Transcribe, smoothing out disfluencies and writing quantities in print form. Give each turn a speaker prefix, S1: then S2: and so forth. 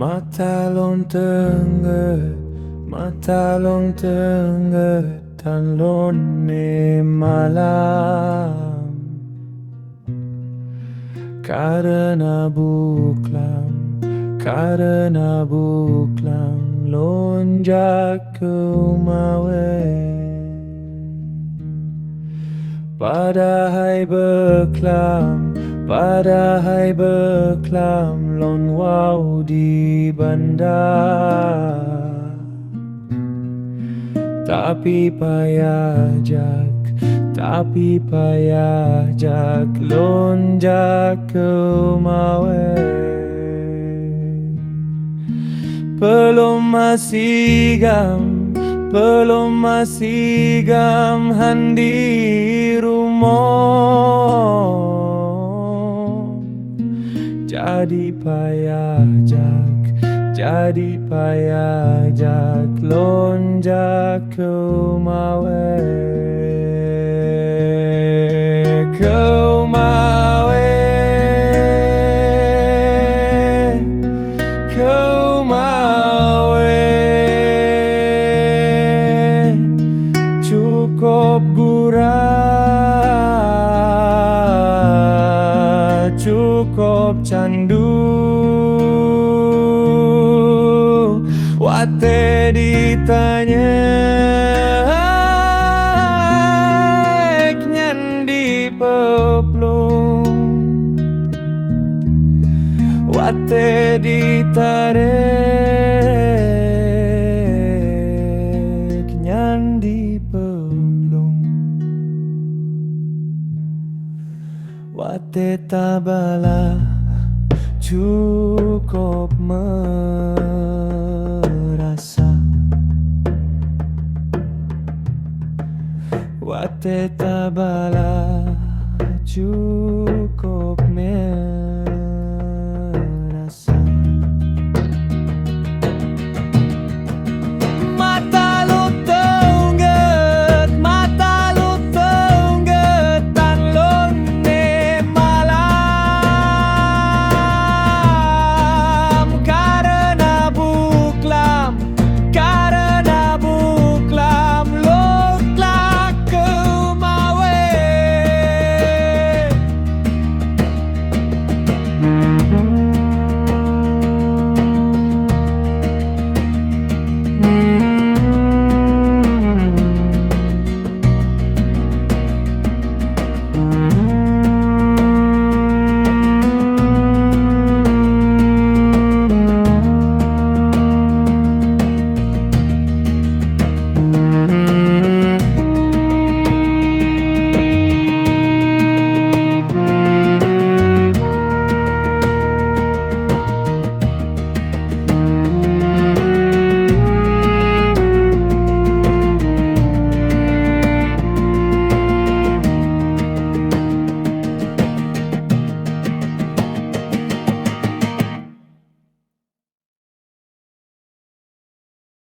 S1: Mata long tengget dan lone malam. Karena buklam lonjak Keumawe. Padahai beklam lon wau di bandar. Tapi payah jak lonjak Keumawe. Belum masih gam handi rumah. Jadi payah jak lonjak Keumawe. Cukup gurah, cukup candu. Wate ditanya nyandi peplung. Wate ditarik nyandi peplung. Wate tabala cukup merasa. Wate tabala cukup